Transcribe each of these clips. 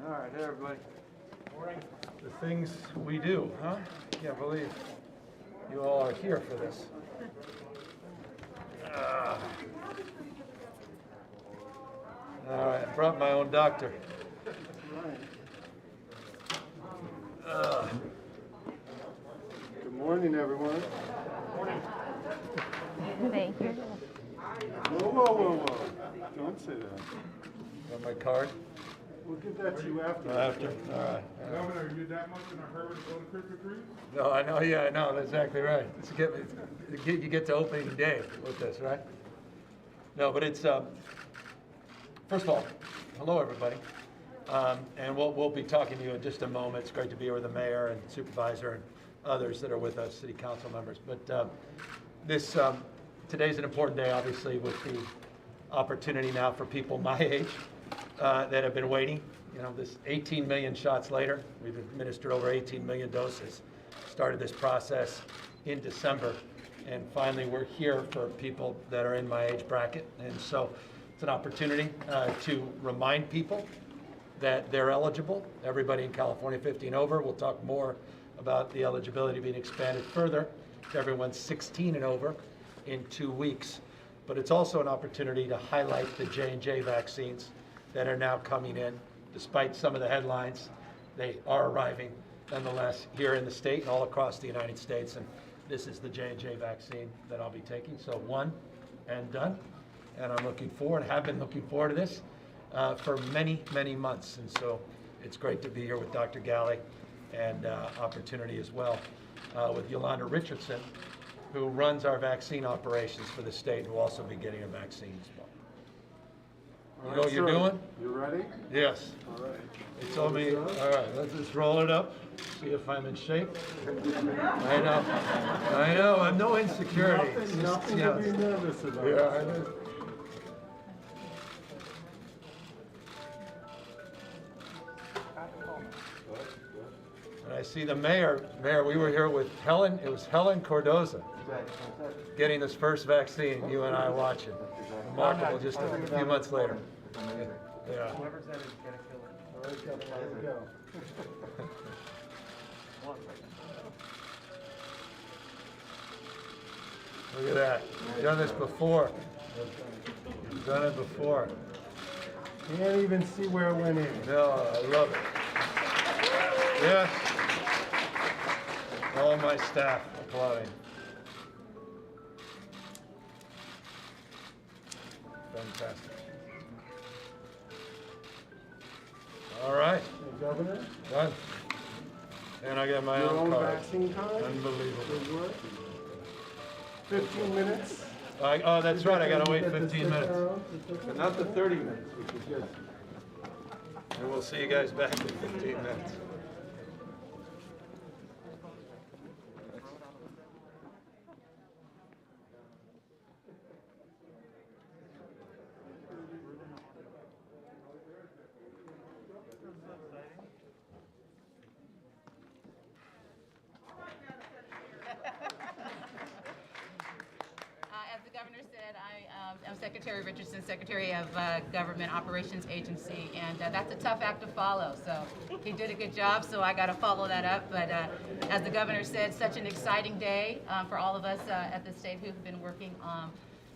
All right, hey everybody. Morning. The things we do, huh? Can't believe you all are here for this. All right, I brought my own doctor. Good morning, everyone. Thank you. Whoa, whoa, whoa, whoa. Don't say that. Got my card? We'll give that to you after. After? All right. Governor, are you that much in a hurry to go to Krispy Kreme? No, I know, yeah, I know, that's exactly right. You get to opening day with this, right? No, but it's, first of all, hello, everybody. And we'll be talking to you in just a moment. It's great to be here with the mayor and supervisor and others that are with us, city council members. But today's an important day, obviously, with the opportunity now for people my age that have been waiting. You know, this 18 million shots later, we've administered over 18 million doses. Started this process in December, and finally we're here for people that are in my age bracket. And so it's an opportunity to remind people that they're eligible. Everybody in California 50 and over. We'll talk more about the eligibility being expanded further to everyone 16 and over in 2 weeks. But it's also an opportunity to highlight the J&J vaccines that are now coming in. Despite some of the headlines, they are arriving nonetheless here in the state and all across the United States. And this is the J&J vaccine that I'll be taking. So one and done. And I'm looking forward, have been looking forward to this for many, many months. And so it's great to be here with Dr. Galley and opportunity as well with Yolanda Richardson, who runs our vaccine operations for the state, and will also be getting a vaccine as well. You know what you're doing? You ready? Yes. All right. They told me, all right, let's just roll it up, see if I'm in shape. I know, I'm no insecurity. Nothing to be nervous about. Yeah, I know. And I see the mayor. Mayor, we were here with Helen, it was Helen Cordoza, getting this first vaccine, you and I watching. Remarkable, just a few months later. Yeah. Whoever's that is gonna kill it. All right, Kevin, there we go. Look at that. You've done this before. You've done it before. Can't even see where it went in. No, I love it. Yes. All my staff applauding. Fantastic. All right. Hey, Governor, Done. And I got my your own own card. vaccine card? Unbelievable. Good work. 15 minutes. Oh, that's right. I gotta wait Get to 15 sit minutes. down. But not the 30 minutes, which is good. And we'll see you guys back in 15 minutes. As the governor said, I'm Secretary Richardson, Secretary of Government Operations Agency, and that's a tough act to follow. So he did a good job, so I got to follow that up. But as the governor said, such an exciting day for all of us at the state who've been working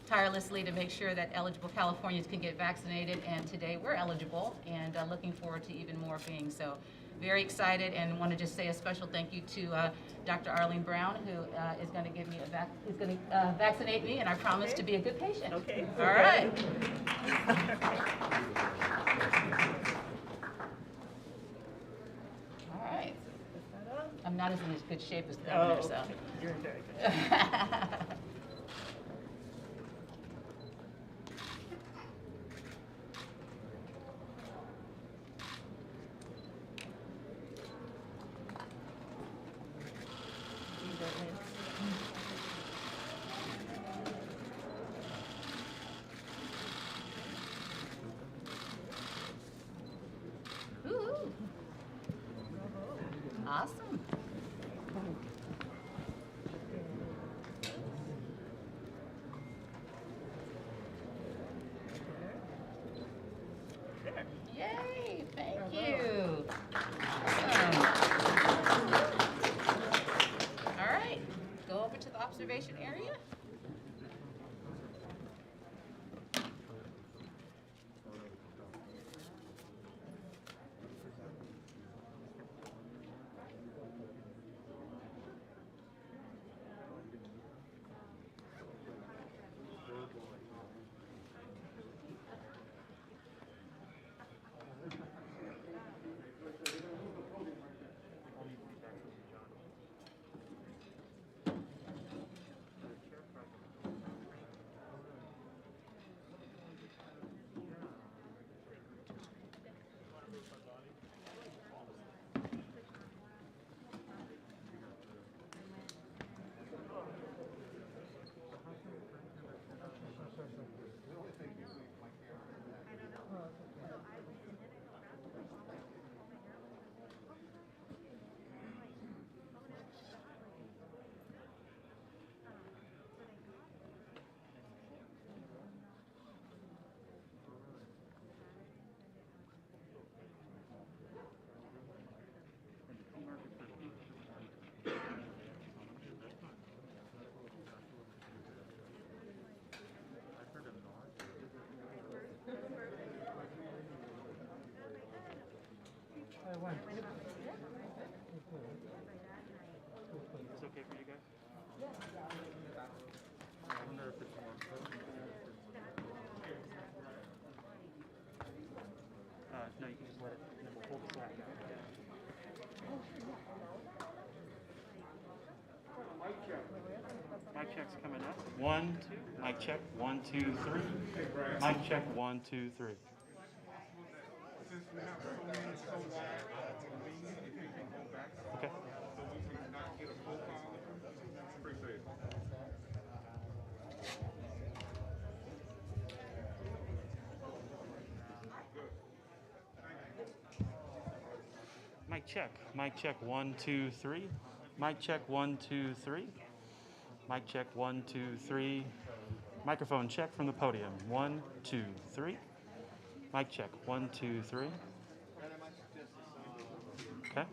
tirelessly to make sure that eligible Californians can get vaccinated. And today we're eligible, and looking forward to even more being so. Very excited, and want to just say a special thank you to Dr. Arlene Brown, who is going to give me is going to vaccinate me, and I promise to be a good patient. Okay. All right. All right. I'm not as in as good shape as the governor, so. You're very good. Ooh. Awesome. Yay, thank you. Conservation Area. It's okay for you guys? I wonder if it's more no, you can just let it, and then we'll pull the slack out. Mic check's coming up. 1, 2. Mic check. 1, 2, 3. Mic check. 1, 2, 3. Since we have so many so wide, convenient, if you can go back, Okay. so we can not get a profile of them. Appreciate it. Mic check. Mic check. 1, 2, 3. Mic check. 1, 2, 3. Mic check. 1, 2, 3. Microphone check from the podium. 1, 2, 3. Mic check. 1, 2, 3. Okay.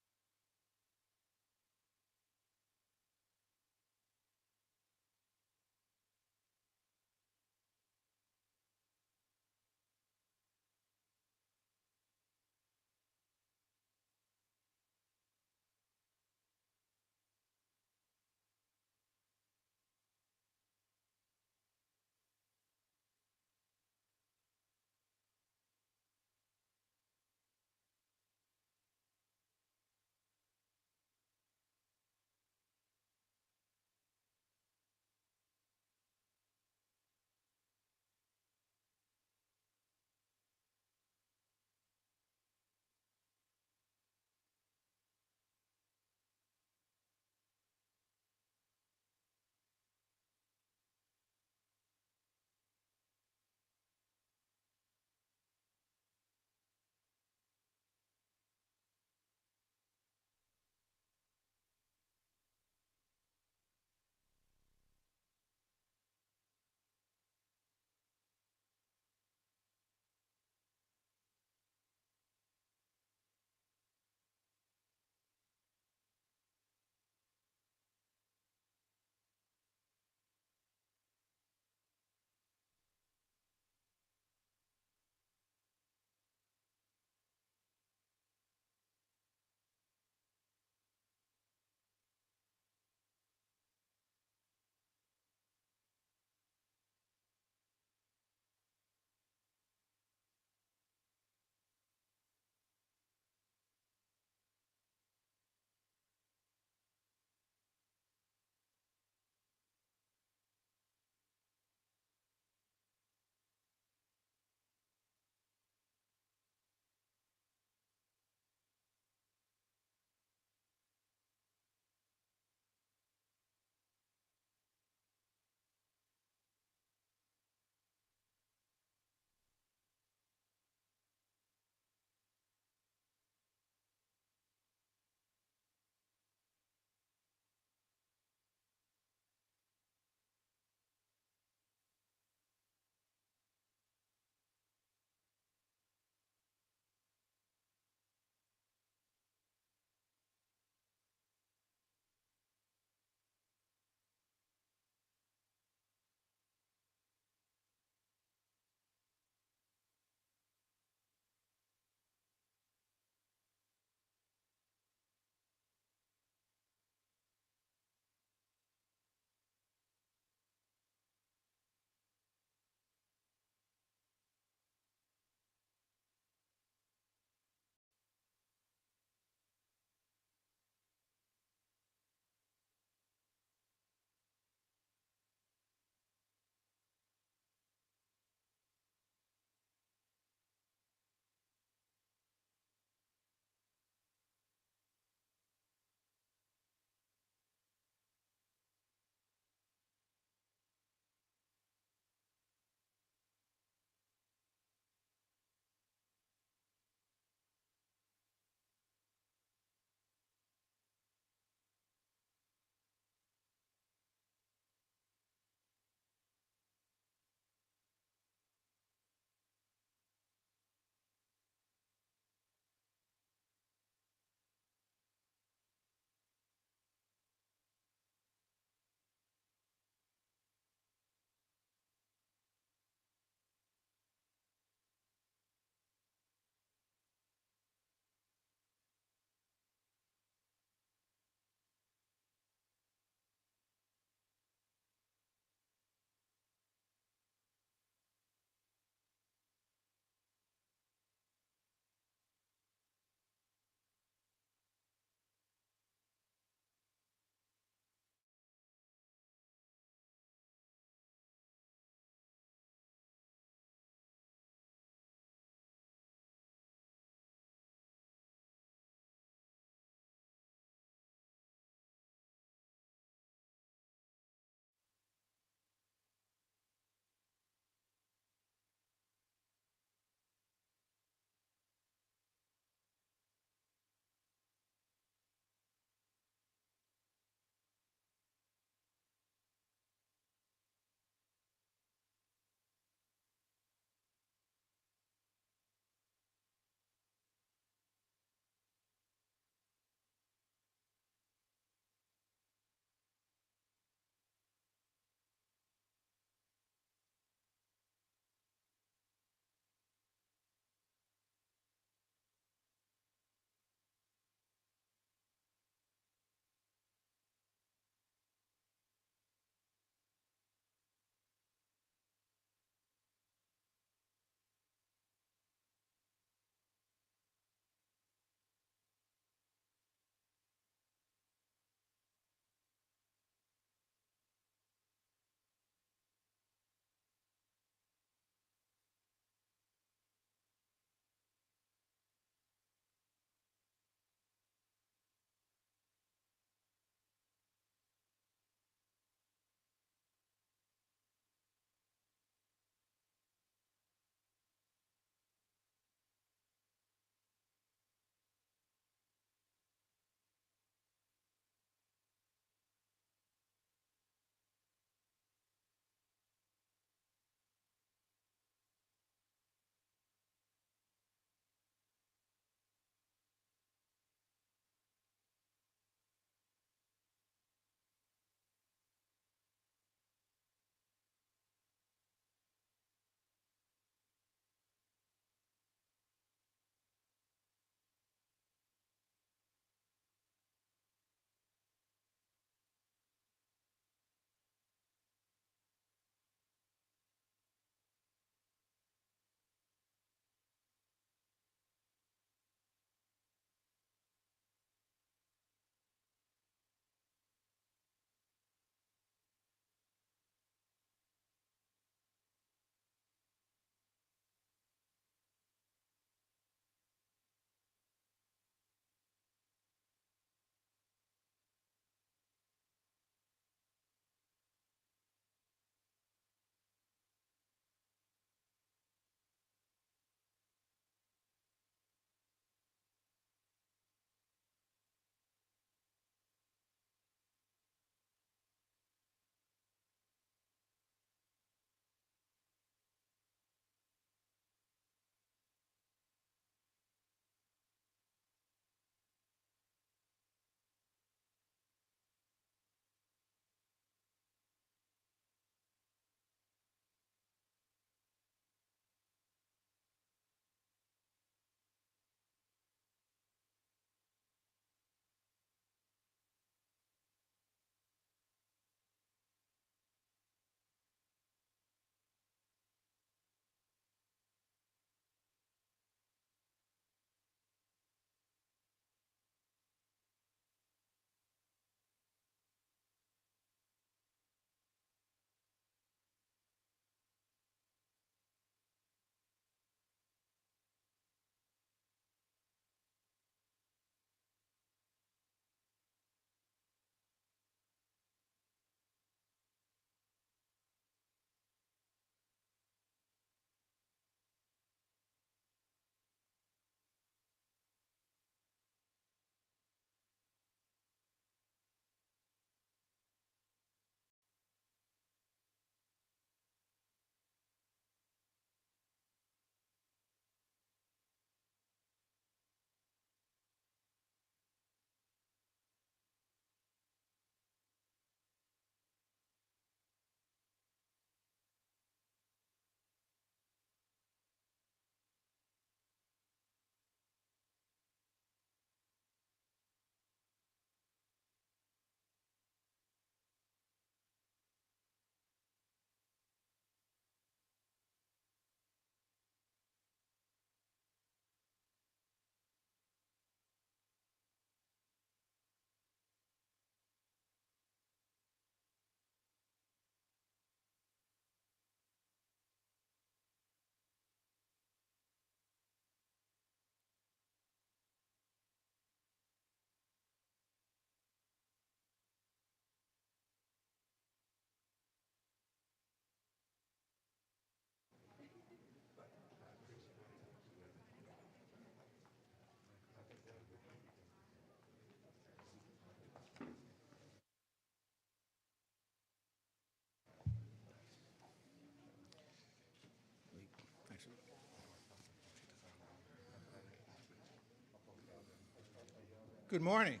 Good morning.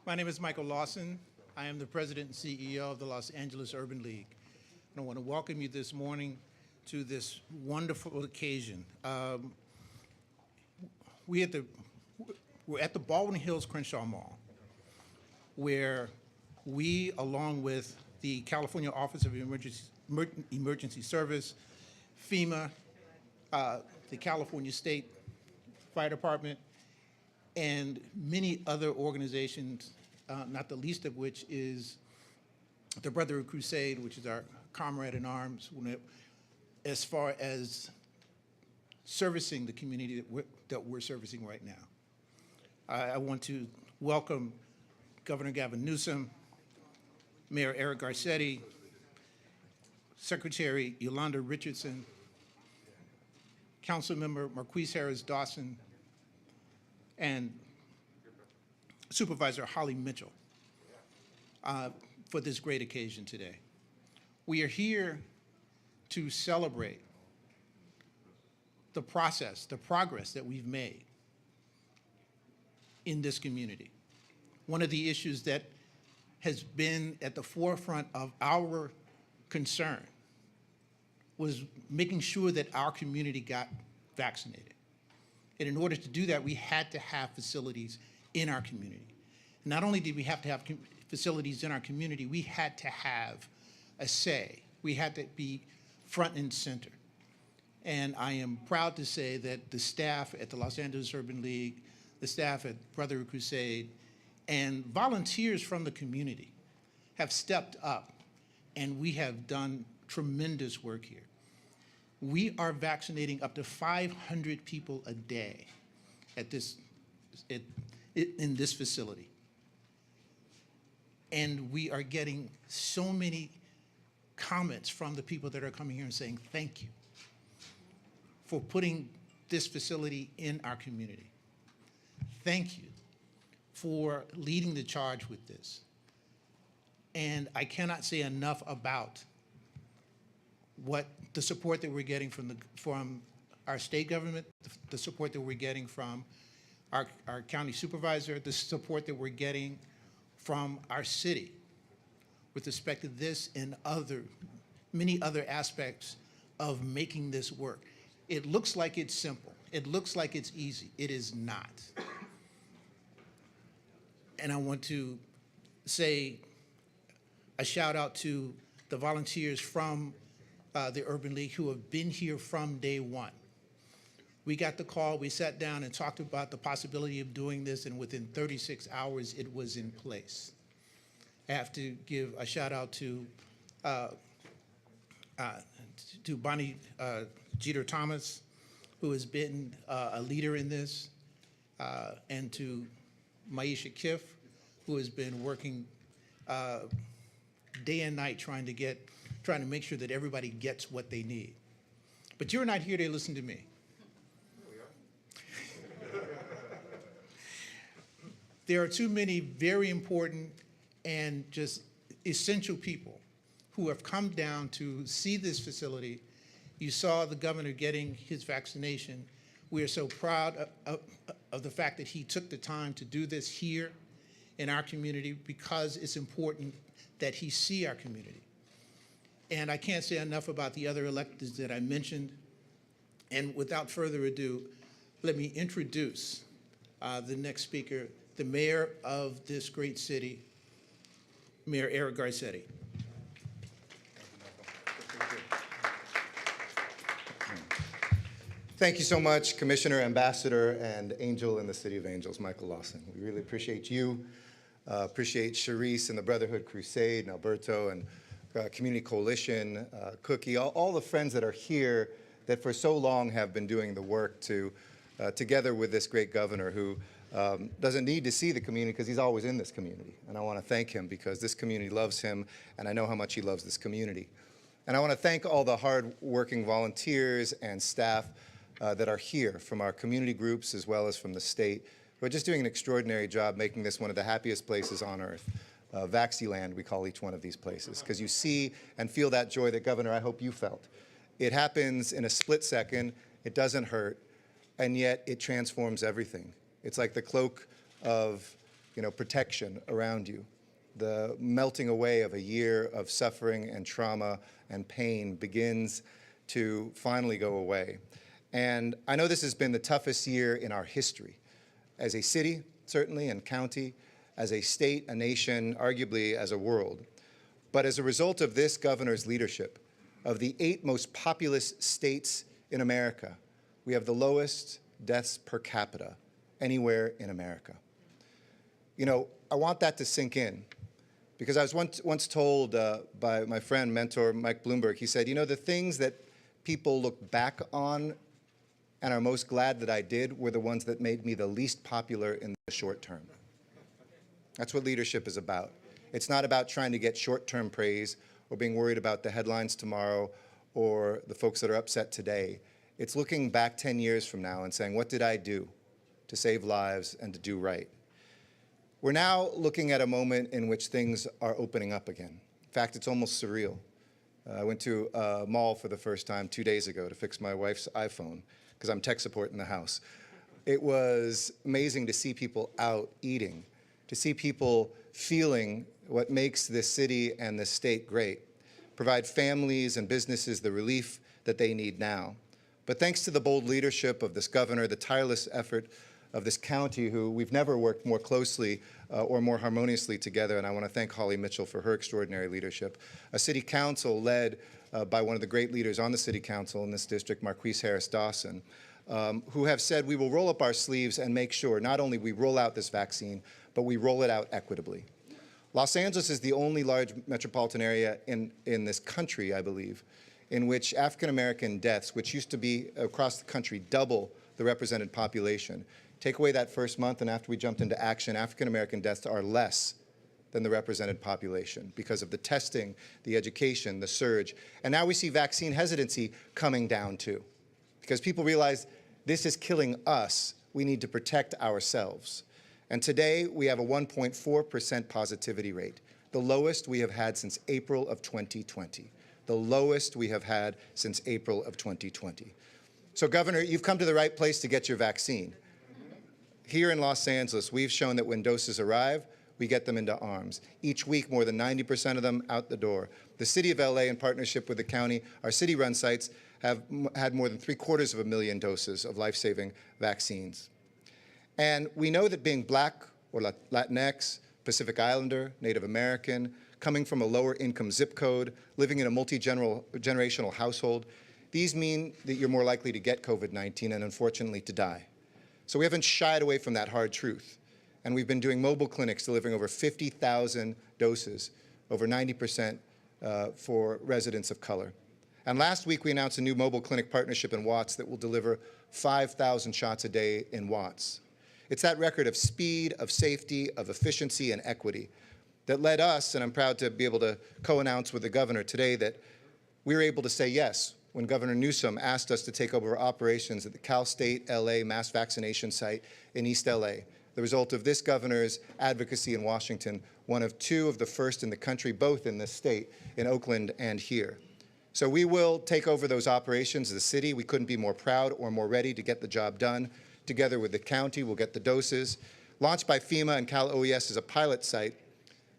My name is Michael Lawson. I am the president and CEO of the Los Angeles Urban League. And I want to welcome you this morning to this wonderful occasion. We're at the Baldwin Hills Crenshaw Mall, where we, along with the California Office of Emergency Service, FEMA, the California State Fire Department, and many other organizations, not the least of which is the Brotherhood Crusade, which is our comrade in arms, as far as servicing the community that we're servicing right now. I want to welcome Governor Gavin Newsom, Mayor Eric Garcetti, Secretary Yolanda Richardson, Councilmember Marquise Harris Dawson, and Supervisor Holly Mitchell for this great occasion today. We are here to celebrate the process, the progress that we've made in this community. One of the issues that has been at the forefront of our concern was making sure that our community got vaccinated. And in order to do that, we had to have facilities in our community. Not only did we have to have facilities in our community, we had to have a say. We had to be front and center. And I am proud to say that the staff at the Los Angeles Urban League, the staff at Brotherhood Crusade, and volunteers from the community have stepped up, and we have done tremendous work here. We are vaccinating up to 500 people a day at in this facility. And we are getting so many comments from the people that are coming here and saying, thank you for putting this facility in our community. Thank you for leading the charge with this. And I cannot say enough about what the support that we're getting from our state government, the support that we're getting from our county supervisor, the support that we're getting from our city with respect to this and many other aspects of making this work. It looks like it's simple. It looks like it's easy. It is not. And I want to say a shout out to the volunteers from the Urban League who have been here from day one. We got the call, we sat down and talked about the possibility of doing this, and within 36 hours, it was in place. I have to give a shout out to Bonnie Jeter Thomas, who has been a leader in this, and to Maisha Kiff, who has been working day and night trying to make sure that everybody gets what they need. But you're not here to listen to me. There are too many very important and just essential people who have come down to see this facility. You saw the governor getting his vaccination. We are so proud of the fact that he took the time to do this here in our community, because it's important that he see our community. And I can't say enough about the other electeds that I mentioned. And without further ado, let me introduce the next speaker, the mayor of this great city, Mayor Eric Garcetti. Thank you so much, Commissioner, Ambassador, and Angel in the City of Angels, Michael Lawson. We really appreciate you, appreciate Charisse and the Brotherhood Crusade, and Alberto, and Community Coalition, Cookie, all the friends that are here that for so long have been doing the work to, together with this great governor who doesn't need to see the community because he's always in this community. And I want to thank him because this community loves him, and I know how much he loves this community. And I want to thank all the hard-working volunteers and staff that are here from our community groups as well as from the state, who are just doing an extraordinary job making this one of the happiest places on earth. Vaxiland, we call each one of these places, because you see and feel that joy that, Governor, I hope you felt. It happens in a split second, it doesn't hurt, and yet it transforms everything. It's like the cloak of, protection around you. The melting away of a year of suffering and trauma and pain begins to finally go away. And I know this has been the toughest year in our history, as a city, certainly, and county, as a state, a nation, arguably as a world. But as a result of this governor's leadership, of the 8 most populous states in America, we have the lowest deaths per capita anywhere in America. I want that to sink in, because I was once told by my friend, mentor, Mike Bloomberg, he said, the things that people look back on and are most glad that I did were the ones that made me the least popular in the short term. That's what leadership is about. It's not about trying to get short-term praise or being worried about the headlines tomorrow or the folks that are upset today. It's looking back 10 years from now and saying, what did I do to save lives and to do right? We're now looking at a moment in which things are opening up again. In fact, it's almost surreal. I went to a mall for the first time 2 days ago to fix my wife's iPhone, because I'm tech support in the house. It was amazing to see people out eating, to see people feeling what makes this city and this state great, provide families and businesses the relief that they need now. But thanks to the bold leadership of this governor, the tireless effort of this county, who we've never worked more closely or more harmoniously together, and I want to thank Holly Mitchell for her extraordinary leadership. A city council led by one of the great leaders on the city council in this district, Marquise Harris Dawson, who have said we will roll up our sleeves and make sure not only we roll out this vaccine, but we roll it out equitably. Los Angeles is the only large metropolitan area in this country, I believe, in which African-American deaths, which used to be across the country double the represented population, take away that first month, and after we jumped into action, African-American deaths are less than the represented population because of the testing, the education, the surge. And now we see vaccine hesitancy coming down too, because people realize this is killing us. We need to protect ourselves. And today we have a 1.4% positivity rate, the lowest we have had since April of 2020, the lowest we have had since April of 2020. So Governor, you've come to the right place to get your vaccine. Here in Los Angeles, we've shown that when doses arrive, we get them into arms. Each week, more than 90% of them out the door. The City of LA, in partnership with the county, our city-run sites, have had more than 750,000 doses of life-saving vaccines. And we know that being Black or Latinx, Pacific Islander, Native American, coming from a lower income zip code, living in a multi-generational household, these mean that you're more likely to get COVID-19 and unfortunately to die. So we haven't shied away from that hard truth. And we've been doing mobile clinics delivering over 50,000 doses, over 90% for residents of color. And last week we announced a new mobile clinic partnership in Watts that will deliver 5,000 shots a day in Watts. It's that record of speed, of safety, of efficiency, and equity that led us, and I'm proud to be able to co-announce with the governor today that we were able to say yes when Governor Newsom asked us to take over operations at the Cal State LA mass vaccination site in East LA. The result of this governor's advocacy in Washington, one of 2 of the first in the country, both in this state, in Oakland and here. So we will take over those operations as a city. We couldn't be more proud or more ready to get the job done. Together with the county, we'll get the doses. Launched by FEMA and Cal OES as a pilot site,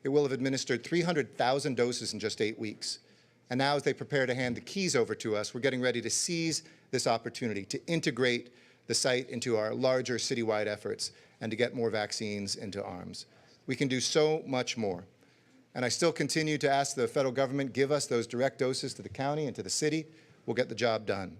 it will have administered 300,000 doses in just 8 weeks. And now as they prepare to hand the keys over to us, we're getting ready to seize this opportunity to integrate the site into our larger citywide efforts and to get more vaccines into arms. We can do so much more. And I still continue to ask the federal government, give us those direct doses to the county and to the city. We'll get the job done.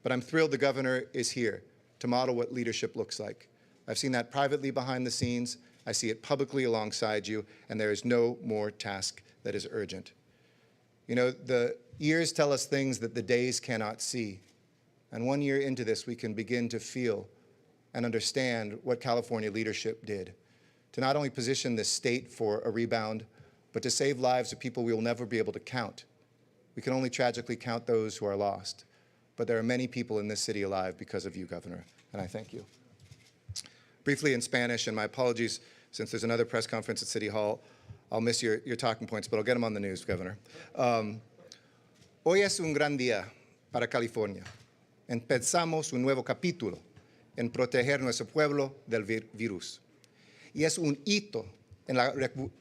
But I'm thrilled the governor is here to model what leadership looks like. I've seen that privately behind the scenes. I see it publicly alongside you, and there is no more task that is urgent. You know, the years tell us things that the days cannot see. And 1 year into this, we can begin to feel and understand what California leadership did to not only position this state for a rebound, but to save lives of people we will never be able to count. We can only tragically count those who are lost. But there are many people in this city alive because of you, Governor, and I thank you. Briefly in Spanish, and my apologies, since there's another press conference at City Hall, I'll miss your talking points, but I'll get them on the news, Governor. Hoy es un gran día para California. Empezamos un nuevo capítulo en proteger nuestro pueblo del virus. Y es un hito en la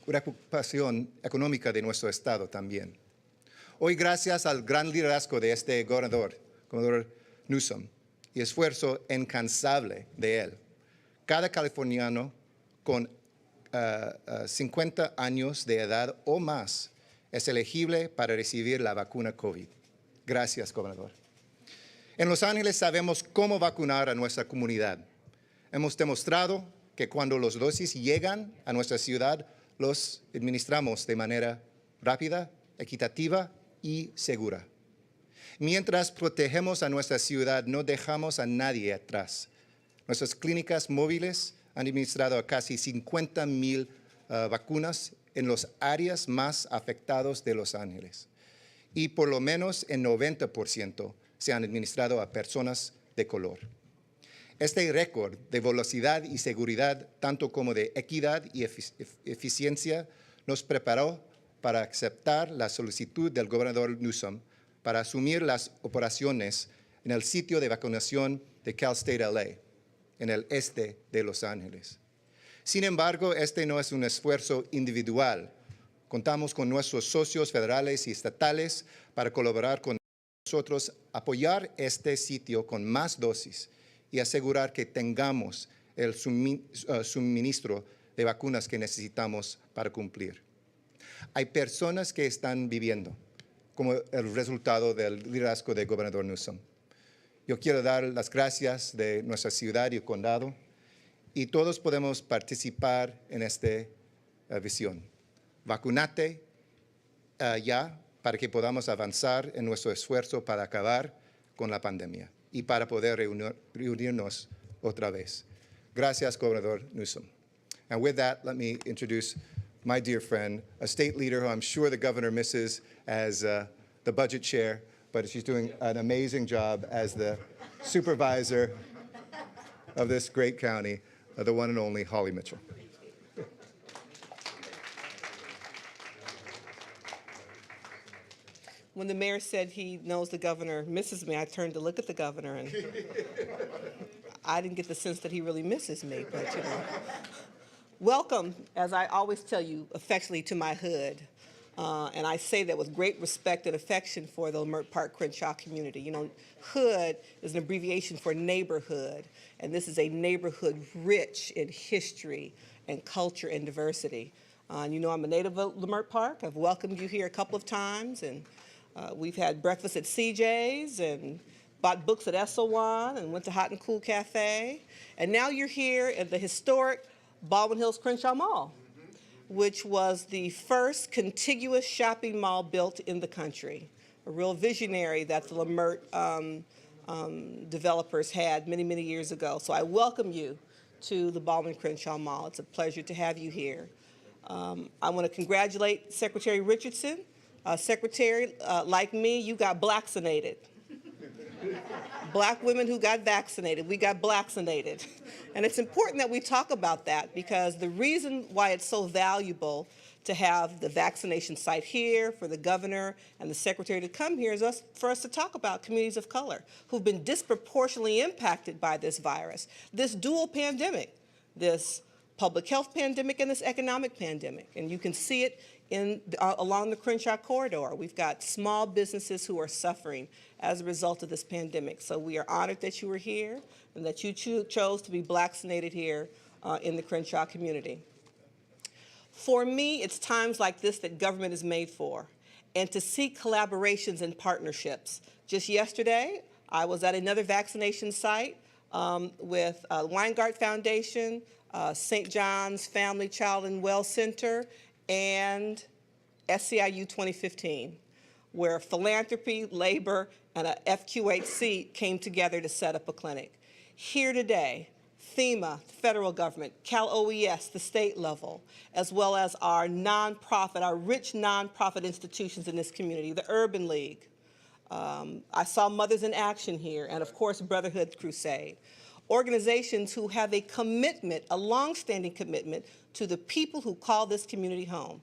recuperación económica de nuestro estado también. Hoy, gracias al gran liderazgo de este gobernador Newsom, y esfuerzo incansable de él, cada californiano con 50 años de edad o más es elegible para recibir la vacuna COVID. Gracias, gobernador. En Los Ángeles sabemos cómo vacunar a nuestra comunidad. Hemos demostrado que cuando las dosis llegan a nuestra ciudad, los administramos de manera rápida, equitativa y segura. Mientras protegemos a nuestra ciudad, no dejamos a nadie atrás. Nuestras clínicas móviles han administrado casi 50,000 vacunas en las áreas más afectadas de Los Ángeles. Y por lo menos en 90% se han administrado a personas de color. Este récord de velocidad y seguridad, tanto como de equidad y eficiencia, nos preparó para aceptar la solicitud del gobernador Newsom para asumir las operaciones en el sitio de vacunación de Cal State LA, en el este de Los Ángeles. Sin embargo, este no es un esfuerzo individual. Contamos con nuestros socios federales y estatales para colaborar con nosotros, apoyar este sitio con más dosis y asegurar que tengamos el suministro de vacunas que necesitamos para cumplir. Hay personas que están viviendo como el resultado del liderazgo del gobernador Newsom. Yo quiero dar las gracias de nuestra ciudad y el condado, y todos podemos participar en esta visión. Vacunate ya para que podamos avanzar en nuestro esfuerzo para acabar con la pandemia y para poder reunirnos otra vez. Gracias, Gobernador Newsom. And with that, let me introduce my dear friend, a state leader who I'm sure the governor misses as the budget chair, but she's doing an amazing job as the supervisor of this great county, the one and only Holly Mitchell. When the mayor said he knows the governor misses me, I turned to look at the governor, and I didn't get the sense that he really misses me, but you know. Welcome, as I always tell you, affectionately to my hood. And I say that with great respect and affection for the Leimert Park Crenshaw community. You know, hood is an abbreviation for neighborhood, and this is a neighborhood rich in history and culture and diversity. You know, I'm a native of Leimert Park. I've welcomed you here a couple of times, and we've had breakfast at CJ's and bought books at Esselwan and went to Hot and Cool Cafe. And now you're here at the historic Baldwin Hills Crenshaw Mall, which was the first contiguous shopping mall built in the country, a real visionary that the Leimert developers had many, many years ago. So I welcome you to the Baldwin Crenshaw Mall. It's a pleasure to have you here. I want to congratulate Secretary Richardson. Secretary, like me, you got blackcinated. Black women who got vaccinated, we got blackcinated. And it's important that we talk about that, because the reason why it's so valuable to have the vaccination site here, for the governor and the secretary to come here, is for us to talk about communities of color who've been disproportionately impacted by this virus, this dual pandemic, this public health pandemic and this economic pandemic. And you can see it along the Crenshaw corridor. We've got small businesses who are suffering as a result of this pandemic. So we are honored that you were here and that you chose to be blackcinated here in the Crenshaw community. For me, it's times like this that government is made for, and to seek collaborations and partnerships. Just yesterday, I was at another vaccination site with Weingart Foundation, St. John's Family Child and Well Center, and SCIU 2015, where philanthropy, labor, and a FQHC came together to set up a clinic. Here today, FEMA, the federal government, Cal OES, the state level, as well as our nonprofit, our rich nonprofit institutions in this community, the Urban League. I saw Mothers in Action here, and of course, Brotherhood Crusade. Organizations who have a commitment, a longstanding commitment, to the people who call this community home.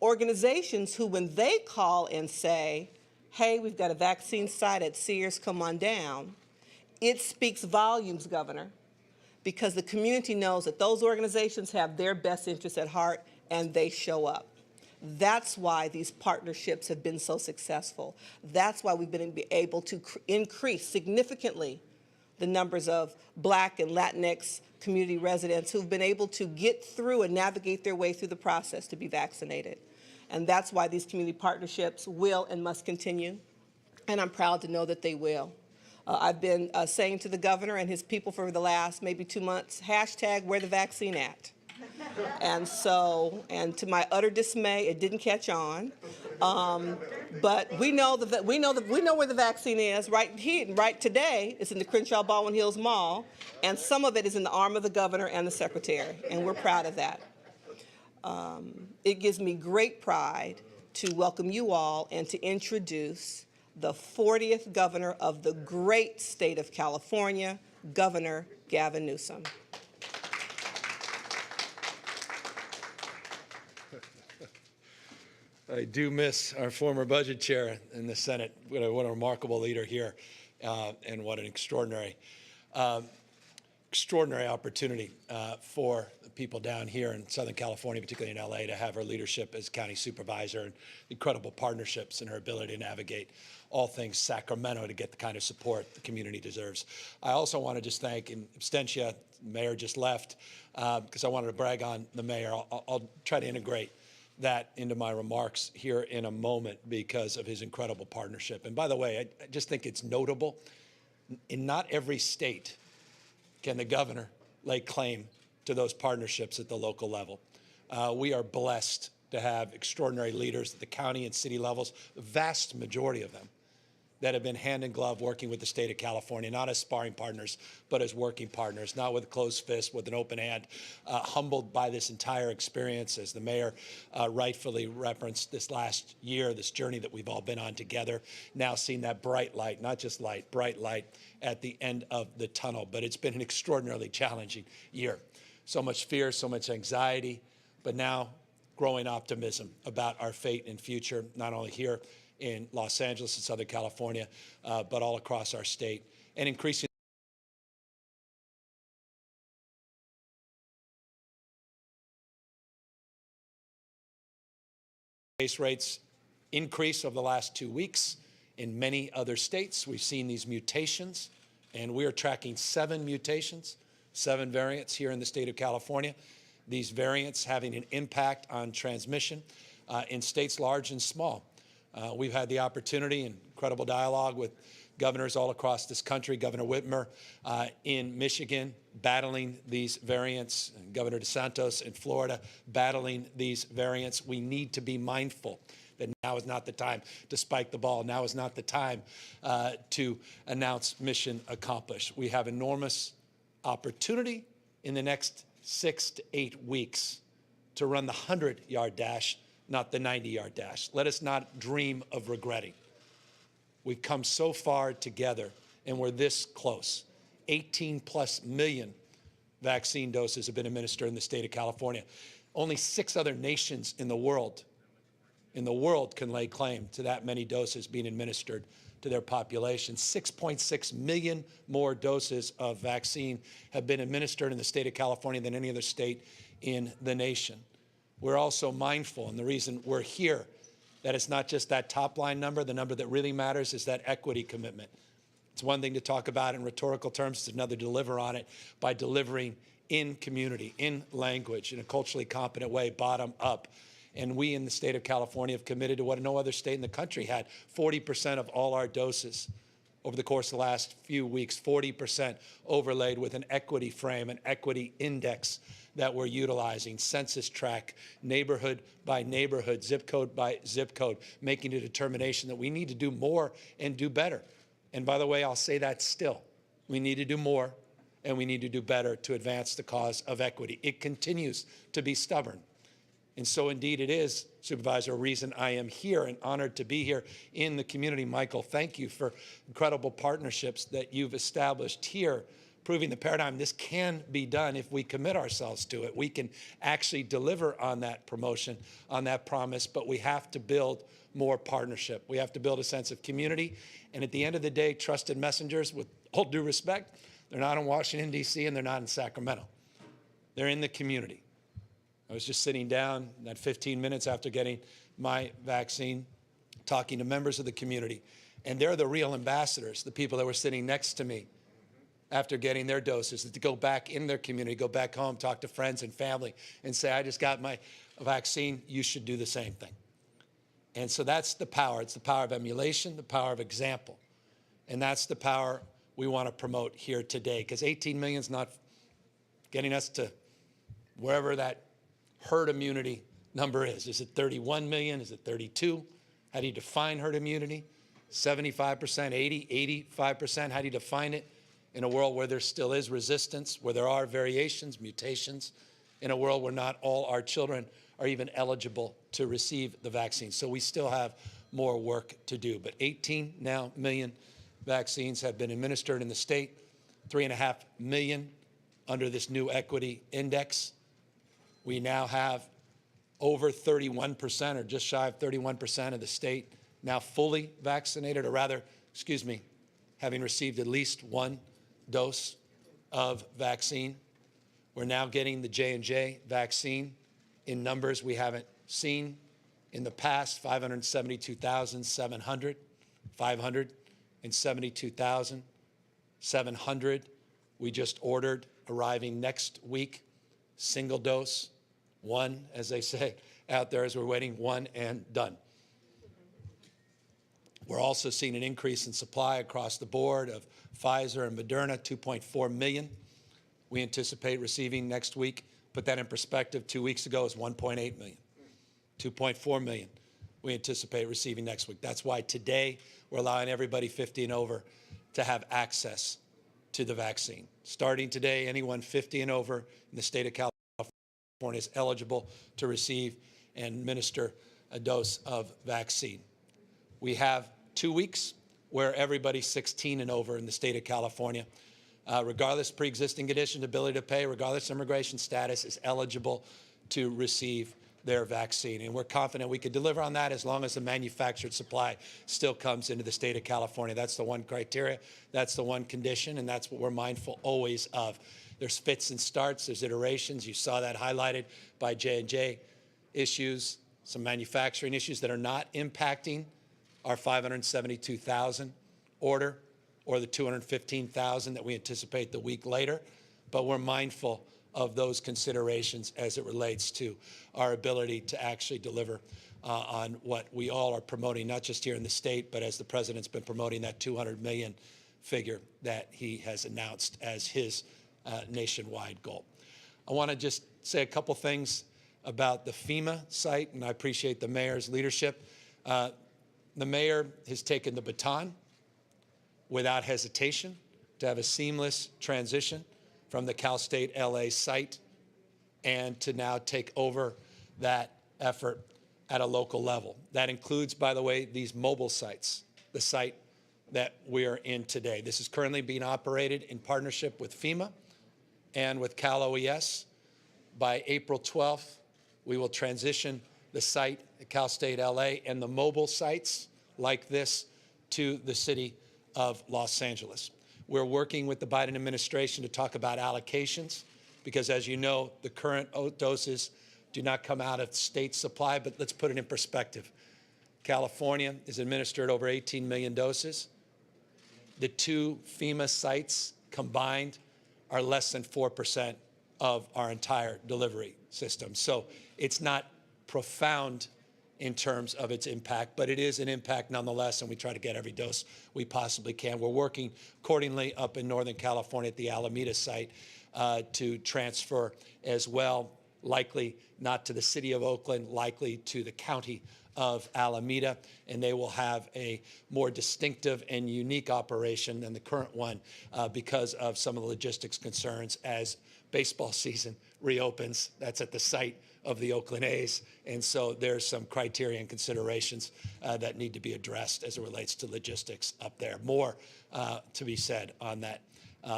Organizations who, when they call and say, hey, we've got a vaccine site at Sears, come on down, it speaks volumes, Governor, because the community knows that those organizations have their best interests at heart and they show up. That's why these partnerships have been so successful. That's why we've been able to increase significantly the numbers of Black and Latinx community residents who've been able to get through and navigate their way through the process to be vaccinated. And that's why these community partnerships will and must continue. And I'm proud to know that they will. I've been saying to the governor and his people for the last maybe 2 months, hashtag where the vaccine at? And so, and to my utter dismay, it didn't catch on. But we know where the vaccine is. Right today, it's in the Crenshaw Baldwin Hills Mall, and some of it is in the arm of the governor and the secretary, and we're proud of that. It gives me great pride to welcome you all and to introduce the 40th governor of the great state of California, Governor Gavin Newsom. I do miss our former budget chair in the Senate. What a remarkable leader here, and what an extraordinary opportunity for the people down here in Southern California, particularly in LA, to have her leadership as county supervisor, and incredible partnerships and her ability to navigate all things Sacramento to get the kind of support the community deserves. I also want to just thank, in absentia, the mayor just left, because I wanted to brag on the mayor. I'll try to integrate that into my remarks here in a moment because of his incredible partnership. And by the way, I just think it's notable, in not every state can the governor lay claim to those partnerships at the local level. We are blessed to have extraordinary leaders at the county and city levels, the vast majority of them that have been hand in glove working with the state of California, not as sparring partners, but as working partners, not with a closed fist, with an open hand, humbled by this entire experience, as the mayor rightfully referenced this last year, this journey that we've all been on together, now seeing that bright light, not just light, bright light at the end of the tunnel. But it's been an extraordinarily challenging year. So much fear, so much anxiety, but now growing optimism about our fate and future, not only here in Los Angeles and Southern California, but all across our state, and increasing case rates increase over the last 2 weeks. In many other states, we've seen these mutations, and we are tracking 7 mutations, 7 variants here in the state of California. These variants having an impact on transmission in states large and small. We've had the opportunity and incredible dialogue with governors all across this country, Governor Whitmer in Michigan battling these variants, and Governor DeSantis in Florida battling these variants. We need to be mindful that now is not the time to spike the ball. Now is not the time to announce mission accomplished. We have enormous opportunity in the next 6 to 8 weeks to run the 100-yard dash, not the 90-yard dash. Let us not dream of regretting. We've come so far together, and we're this close. 18+ million vaccine doses have been administered in the state of California. Only 6 other nations in the world can lay claim to that many doses being administered to their population. 6.6 million more doses of vaccine have been administered in the state of California than any other state in the nation. We're also mindful, and the reason we're here, that it's not just that top line number. The number that really matters is that equity commitment. It's one thing to talk about in rhetorical terms, it's another to deliver on it by delivering in community, in language, in a culturally competent way, bottom up. And we in the state of California have committed to what no other state in the country had. 40% of all our doses over the course of the last few weeks, 40% overlaid with an equity frame, an equity index that we're utilizing, census track, neighborhood by neighborhood, zip code by zip code, making a determination that we need to do more and do better. And by the way, I'll say that still. We need to do more and we need to do better to advance the cause of equity. It continues to be stubborn. And so indeed it is, Supervisor, a reason I am here and honored to be here in the community. Michael, thank you for incredible partnerships that you've established here, proving the paradigm. This can be done if we commit ourselves to it. We can actually deliver on that promotion, on that promise, but we have to build more partnership. We have to build a sense of community. And at the end of the day, trusted messengers, with all due respect, They're not in Washington, D.C., and they're not in Sacramento. They're in the community. I was just sitting down that 15 minutes after getting my vaccine, talking to members of the community, and they're the real ambassadors, the people that were sitting next to me after getting their doses, to go back in their community, go back home, talk to friends and family, and say, I just got my vaccine, you should do the same thing. And so that's the power. It's the power of emulation, the power of example. And that's the power we want to promote here today, because 18 million is not getting us to wherever that herd immunity number is. Is it 31 million? Is it 32? How do you define herd immunity? 75%, 80, 85%? How do you define it in a world where there still is resistance, where there are variations, mutations, in a world where not all our children are even eligible to receive the vaccine? So we still have more work to do. But 18 now million vaccines have been administered in the state, 3.5 million under this new equity index. We now have over 31%, or just shy of 31% of the state now fully vaccinated, or rather, excuse me, having received at least one dose of vaccine. We're now getting the J&J vaccine in numbers we haven't seen in the past, 572,700, 572,700 we just ordered, arriving next week, single dose, one, as they say out there as we're waiting, one and done. We're also seeing an increase in supply across the board of Pfizer and Moderna, 2.4 million we anticipate receiving next week. Put that in perspective, 2 weeks ago it was 1.8 million. 2.4 million we anticipate receiving next week. That's why today we're allowing everybody 50 and over to have access to the vaccine. Starting today, anyone 50 and over in the state of California is eligible to receive and administer a dose of vaccine. We have 2 weeks where everybody 16 and over in the state of California, regardless pre-existing condition, ability to pay, regardless immigration status, is eligible to receive their vaccine. And we're confident we could deliver on that as long as the manufactured supply still comes into the state of California. That's the one criteria, that's the one condition, and that's what we're mindful always of. There's fits and starts, there's iterations. You saw that highlighted by J&J issues, some manufacturing issues that are not impacting our 572,000 order or the 215,000 that we anticipate the week later. But we're mindful of those considerations as it relates to our ability to actually deliver on what we all are promoting, not just here in the state, but as the president's been promoting that 200 million figure that he has announced as his nationwide goal. I want to just say a couple things about the FEMA site, and I appreciate the mayor's leadership. The mayor has taken the baton without hesitation to have a seamless transition from the Cal State LA site and to now take over that effort at a local level. That includes, by the way, these mobile sites, the site that we're in today. This is currently being operated in partnership with FEMA and with Cal OES. By April 12th, we will transition the site at Cal State LA and the mobile sites like this to the city of Los Angeles. We're working with the Biden administration to talk about allocations because, as you know, the current doses do not come out of state supply, but let's put it in perspective. California is administered over 18 million doses. The two FEMA sites combined are less than 4% of our entire delivery system. So it's not profound in terms of its impact, but it is an impact nonetheless, and we try to get every dose we possibly can. We're working accordingly up in Northern California at the Alameda site to transfer as well, likely not to the city of Oakland, likely to the county of Alameda, and they will have a more distinctive and unique operation than the current one because of some of the logistics concerns as baseball season reopens. That's at the site of the Oakland A's, and so there's some criteria and considerations that need to be addressed as it relates to logistics up there. More to be said on that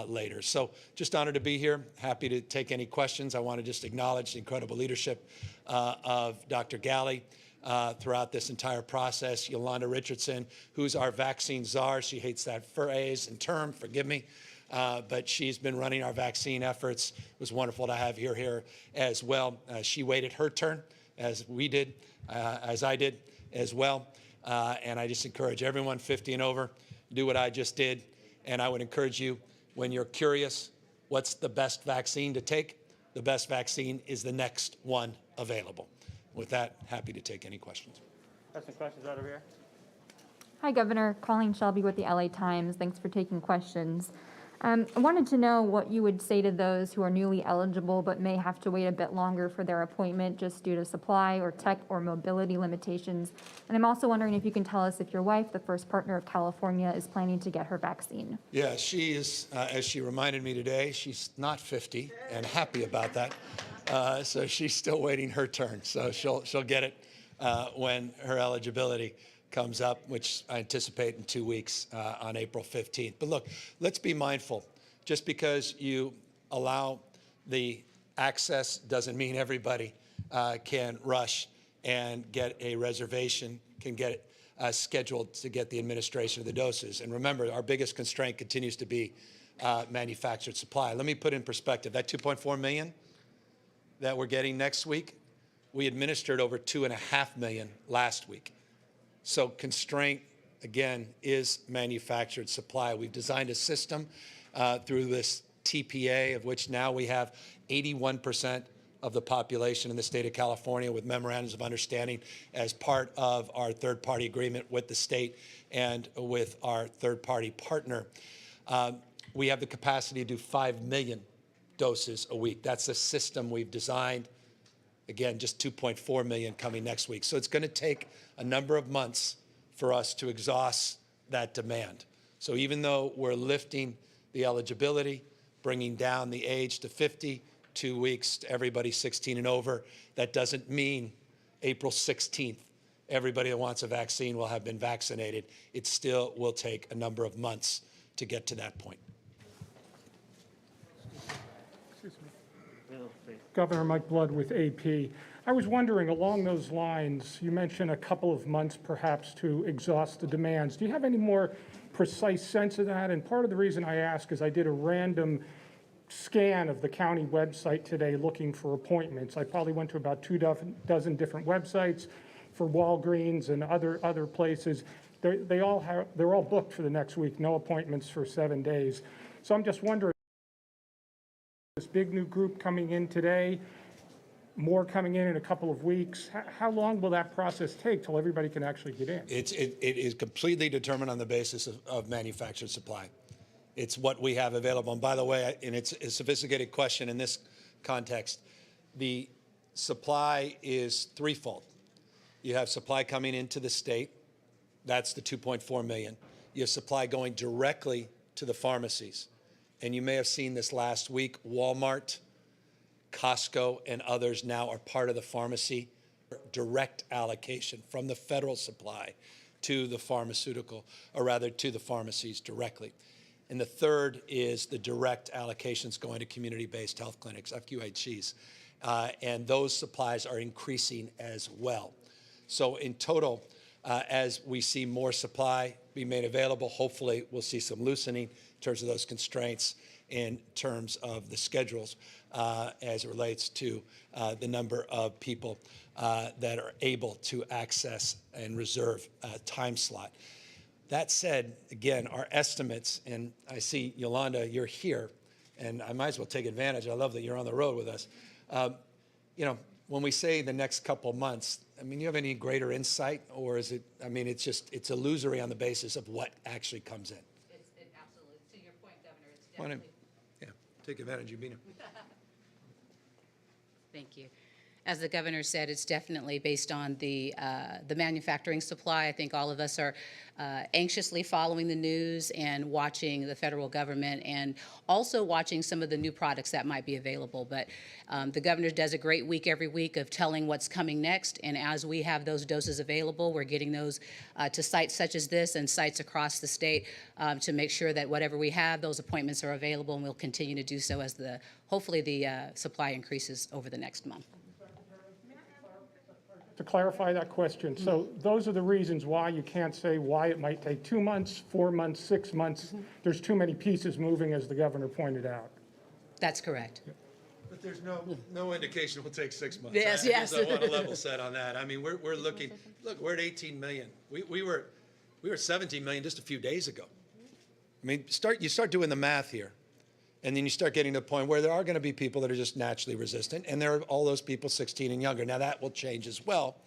later. So just honored to be here. Happy to take any questions. I want to just acknowledge the incredible leadership of Dr. Galley throughout this entire process. Yolanda Richardson, who's our vaccine czar. She hates that phrase and term, forgive me. but she's been running our vaccine efforts. It was wonderful to have her here as well. She waited her turn, as we did, as I did as well. And I just encourage everyone 50 and over, do what I just did. And I would encourage you, when you're curious, what's the best vaccine to take? The best vaccine is the next one available. With that, happy to take any questions. Have some questions out over here. Hi, Governor. Colleen Shelby with the LA Times. Thanks for taking questions. I wanted to know what you would say to those who are newly eligible but may have to wait a bit longer for their appointment just due to supply or tech or mobility limitations. And I'm also wondering if you can tell us if your wife, the first partner of California, is planning to get her vaccine. Yeah, she is, as she reminded me today, she's not 50 and happy about that. So she's still waiting her turn. So she'll get it when her eligibility comes up, which I anticipate in 2 weeks on April 15th. But look, let's be mindful. Just because you allow the access doesn't mean everybody can rush and get a reservation, can get scheduled to get the administration of the doses. And remember, our biggest constraint continues to be manufactured supply. Let me put in perspective, that 2.4 million that we're getting next week, we administered over 2.5 million last week. So constraint, again, is manufactured supply. We've designed a system through this TPA, of which now we have 81% of the population in the state of California with memorandums of understanding as part of our third-party agreement with the state and with our third-party partner. We have the capacity to do 5 million doses a week. That's the system we've designed. Again, just 2.4 million coming next week. So it's going to take a number of months for us to exhaust that demand. So even though we're lifting the eligibility, bringing down the age to 50, 2 weeks to everybody 16 and over, that doesn't mean April 16th, everybody that wants a vaccine will have been vaccinated. It still will take a number of months to get to that point. Governor Mike Blood with AP. I was wondering, along those lines, you mentioned a couple of months perhaps to exhaust the demands. Do you have any more precise sense of that? And part of the reason I ask is I did a random scan of the county website today looking for appointments. I probably went to about 24 different websites for Walgreens and other places. They're all booked for the next week, no appointments for 7 days. So I'm just wondering, this big new group coming in today, more coming in a couple of weeks. How long will that process take till everybody can actually get in? It is completely determined on the basis of manufactured supply. It's what we have available. And by the way, and it's a sophisticated question in this context, the supply is threefold. You have supply coming into the state. That's the 2.4 million. You have supply going directly to the pharmacies. And you may have seen this last week, Walmart, Costco, and others now are part of the pharmacy direct allocation from the federal supply to the pharmaceutical, or rather to the pharmacies directly. And the third is the direct allocations going to community-based health clinics, FQHCs. And those supplies are increasing as well. So in total, as we see more supply be made available, hopefully we'll see some loosening in terms of those constraints, in terms of the schedules as it relates to the number of people that are able to access and reserve a time slot. That said, again, our estimates, and I see, Yolanda, you're here, and I might as well take advantage. I love that you're on the road with us. You know, when we say the next couple of months, I mean, you have any greater insight, or is it, I mean, it's illusory on the basis of what actually comes in? Absolutely. To your point, Governor, it's definitely. Yeah, take advantage of being here. Thank you. As the governor said, it's definitely based on the manufacturing supply. I think all of us are anxiously following the news and watching the federal government, and also watching some of the new products that might be available. But the governor does a great week every week of telling what's coming next, and as we have those doses available, we're getting those to sites such as this and sites across the state to make sure that whatever we have, those appointments are available, and we'll continue to do so as hopefully the supply increases over the next month. to clarify that question, so those are the reasons why you can't say why it might take 2 months, 4 months, 6 months. There's too many pieces moving, as the governor pointed out. That's correct. But there's no indication it will take 6 months. Yes, yes. I want to level set on that. I mean, we're looking, look, we're at 18 million. We were 17 million just a few days ago. I mean, you start doing the math here, and then you start getting to the point where there are going to be people that are just naturally resistant, and there are all those people 16 and younger. Now, that will change as well.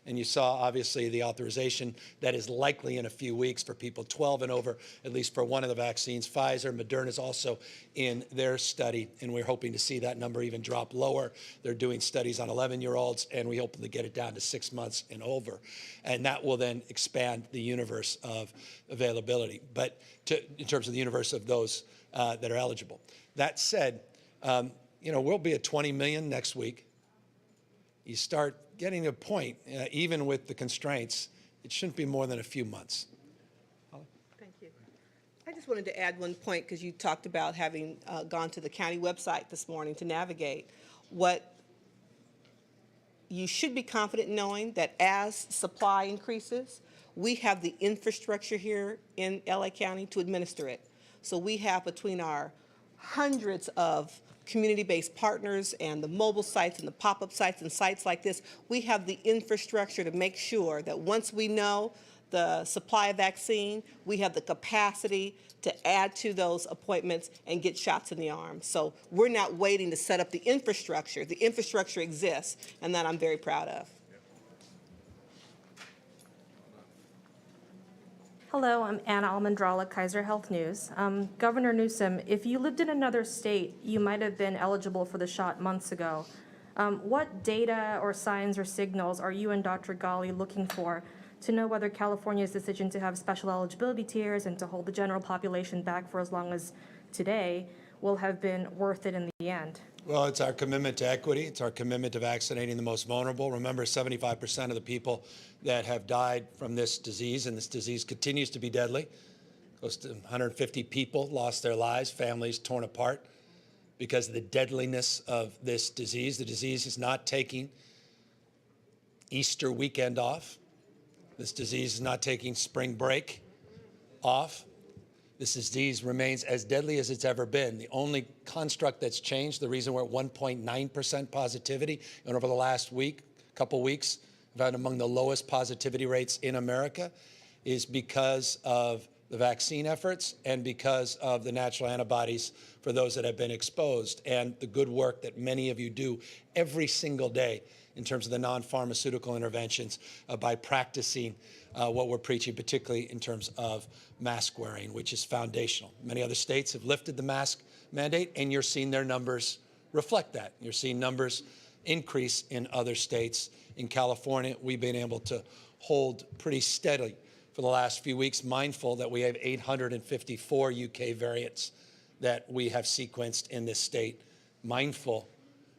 And you saw, obviously, the authorization that is likely in a few weeks for people 12 and over, at least for one of the vaccines. Pfizer, Moderna is also in their study, and we're hoping to see that number even drop lower. They're doing studies on 11-year-olds, and we hope to get it down to 6 months and over. And that will then expand the universe of availability, but in terms of the universe of those that are eligible. That said, we'll be at 20 million next week. You start getting to a point, even with the constraints, it shouldn't be more than a few months. Thank you. I just wanted to add one point, because you talked about having gone to the county website this morning to navigate. What you should be confident in knowing that as supply increases, we have the infrastructure here in LA County to administer it. So we have, between our hundreds of community-based partners and the mobile sites and the pop-up sites and sites like this, we have the infrastructure to make sure that once we know the supply of vaccine, we have the capacity to add to those appointments and get shots in the arm. So we're not waiting to set up the infrastructure. The infrastructure exists, and that I'm very proud of. Hello, I'm Anna Almendrala, Kaiser Health News. Governor Newsom, if you lived in another state, you might have been eligible for the shot months ago. What data or signs or signals are you and Dr. Ghali looking for to know whether California's decision to have special eligibility tiers and to hold the general population back for as long as today will have been worth it in the end? Well, it's our commitment to equity. It's our commitment to vaccinating the most vulnerable. Remember, 75% of the people that have died from this disease, and this disease continues to be deadly. Close to 150 people lost their lives, families torn apart because of the deadliness of this disease. The disease is not taking Easter weekend off. This disease is not taking spring break off. This disease remains as deadly as it's ever been. The only construct that's changed, the reason we're at 1.9% positivity, and over the last couple weeks, we've had among the lowest positivity rates in America, is because of the vaccine efforts and because of the natural antibodies for those that have been exposed, and the good work that many of you do every single day in terms of the non-pharmaceutical interventions by practicing what we're preaching, particularly in terms of mask wearing, which is foundational. Many other states have lifted the mask mandate, and you're seeing their numbers reflect that. You're seeing numbers increase in other states. In California, we've been able to hold pretty steadily for the last few weeks, mindful that we have 854 UK variants that we have sequenced in this state, mindful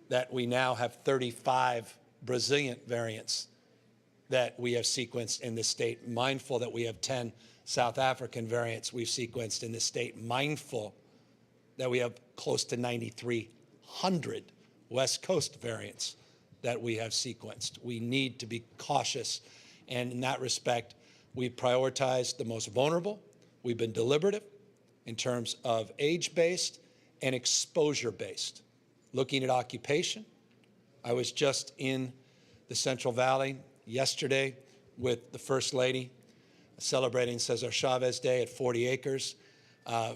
that we now have 35 Brazilian variants that we have sequenced in this state, mindful that we have 10 South African variants we've sequenced in this state, mindful that we have close to 9,300 West Coast variants that we have sequenced. We need to be cautious, and in that respect, we prioritized the most vulnerable. We've been deliberative in terms of age-based and exposure-based. Looking at occupation, I was just in the Central Valley yesterday with the First Lady celebrating Cesar Chavez Day at 40 Acres,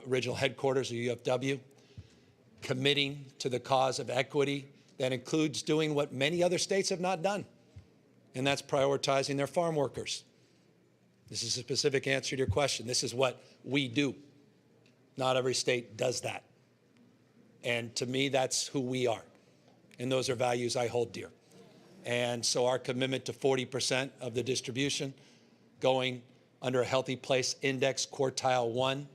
original headquarters of UFW, committing to the cause of equity that includes doing what many other states have not done, and that's prioritizing their farm workers. This is a specific answer to your question. This is what we do. Not every state does that. And to me, that's who we are. And those are values I hold dear. And so our commitment to 40% of the distribution going under a Healthy Place Index quartile 1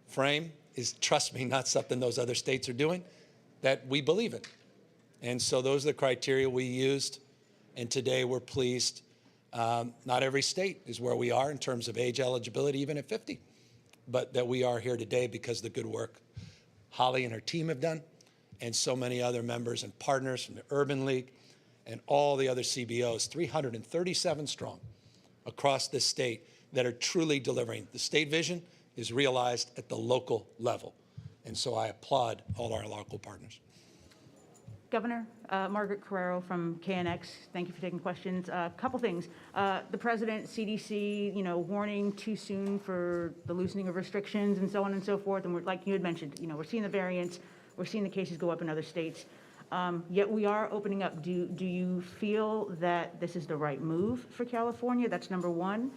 frame is, trust me, not something those other states are doing, that we believe in. And so those are the criteria we used. And today we're pleased. Not every state is where we are in terms of age eligibility, even at 50, but that we are here today because of the good work Holly and her team have done, and so many other members and partners from the Urban League and all the other CBOs, 337 strong across this state, that are truly delivering. The state vision is realized at the local level. And so I applaud all our local partners. Governor, Margaret Carrero from KNX. Thank you for taking questions. A couple things. The president, CDC, warning too soon for the loosening of restrictions and so on and so forth. And we're, like you had mentioned, we're seeing the variants, we're seeing the cases go up in other states. Yet we are opening up. Do you feel that this is the right move for California? That's number one.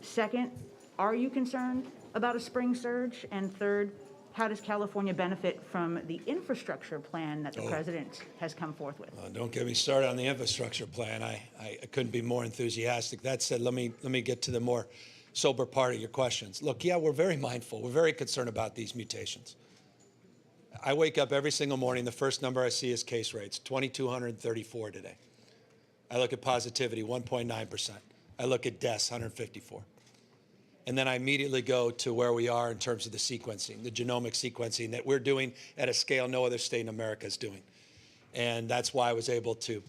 Second, are you concerned about a spring surge? And third, how does California benefit from the infrastructure plan that the president has come forth with? Don't get me started on the infrastructure plan. I couldn't be more enthusiastic. That said, let me get to the more sober part of your questions. Look, yeah, we're very mindful. We're very concerned about these mutations. I wake up every single morning, the first number I see is case rates, 2,234 today. I look at positivity, 1.9%. I look at deaths, 154. And then I immediately go to where we are in terms of the sequencing, the genomic sequencing that we're doing at a scale no other state in America is doing. And that's why I was able to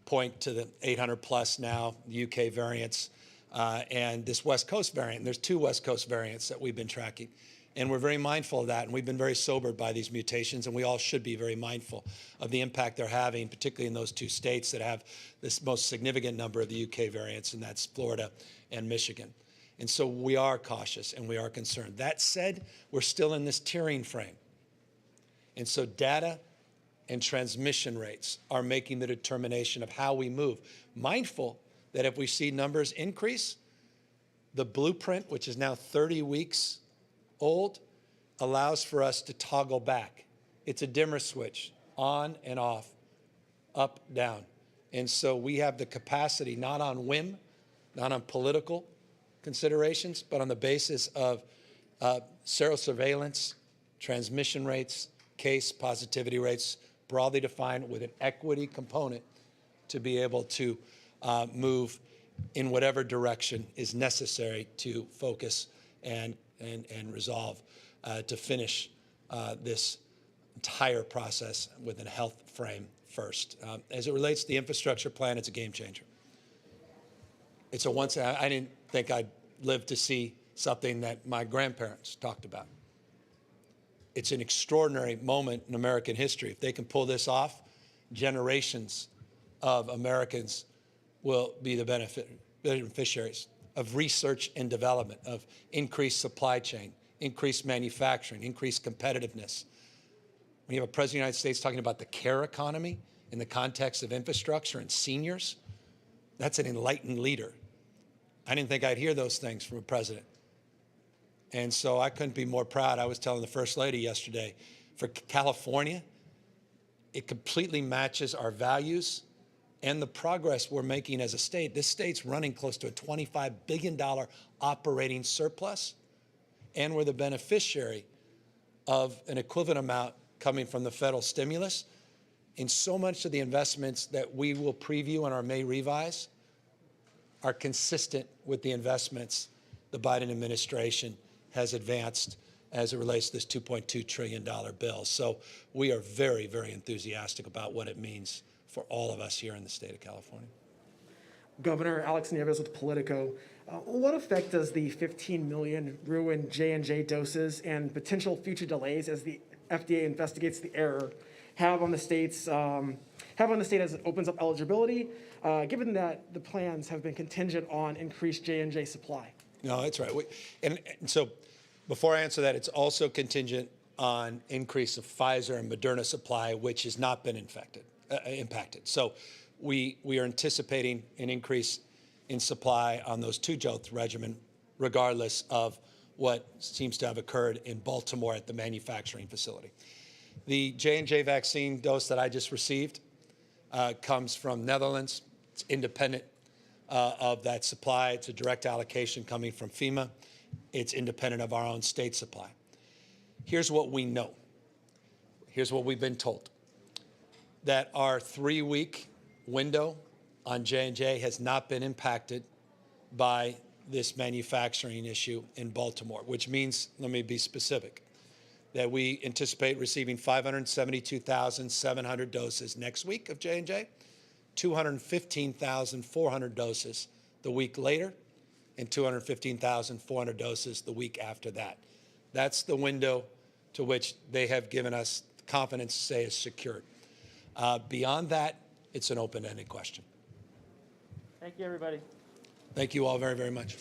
point to the 800 plus now, the UK variants, and this West Coast variant. There's 2 West Coast variants that we've been tracking. And we're very mindful of that, and we've been very sobered by these mutations, and we all should be very mindful of the impact they're having, particularly in those 2 states that have this most significant number of the UK variants, and that's Florida and Michigan. And so we are cautious and we are concerned. That said, we're still in this tiering frame. And so data and transmission rates are making the determination of how we move. Mindful that if we see numbers increase, the blueprint, which is now 30 weeks old, allows for us to toggle back. It's a dimmer switch, on and off, up, down. And so we have the capacity, not on whim, not on political considerations, but on the basis of serosurveillance, transmission rates, case positivity rates, broadly defined with an equity component, to be able to move in whatever direction is necessary to focus and resolve to finish this entire process with a health frame first. As it relates to the infrastructure plan, it's a game changer. It's a once, I didn't think I'd live to see something that my grandparents talked about. It's an extraordinary moment in American history. If they can pull this off, generations of Americans will be the beneficiaries of research and development, of increased supply chain, increased manufacturing, increased competitiveness. When you have a president of the United States talking about the care economy in the context of infrastructure and seniors, that's an enlightened leader. I didn't think I'd hear those things from a president. And so I couldn't be more proud. I was telling the First Lady yesterday, for California, it completely matches our values and the progress we're making as a state. This state's running close to a $25 billion operating surplus, and we're the beneficiary of an equivalent amount coming from the federal stimulus. In so much of the investments that we will preview in our May revise are consistent with the investments the Biden administration has advanced as it relates to this $2.2 trillion bill. So we are very, very enthusiastic about what it means for all of us here in the state of California. Governor Alex Nieves with Politico. What effect does the 15 million ruined J&J doses and potential future delays as the FDA investigates the error have on the state as it opens up eligibility, given that the plans have been contingent on increased J&J supply? No, that's right. And so before I answer that, it's also contingent on increase of Pfizer and Moderna supply, which has not been impacted. So we are anticipating an increase in supply on those 2 dose regimen, regardless of what seems to have occurred in Baltimore at the manufacturing facility. The J&J vaccine dose that I just received comes from Netherlands. It's independent of that supply. It's a direct allocation coming from FEMA. It's independent of our own state supply. Here's what we know. Here's what we've been told. That our 3-week window on J&J has not been impacted by this manufacturing issue in Baltimore, which means, let me be specific, that we anticipate receiving 572,700 doses next week of J&J, 215,400 doses the week later and 215,400 doses the week after that. That's the window to which they have given us confidence to say is secured. Beyond that, it's an open-ended question. Thank you, everybody. Thank you all very, very much.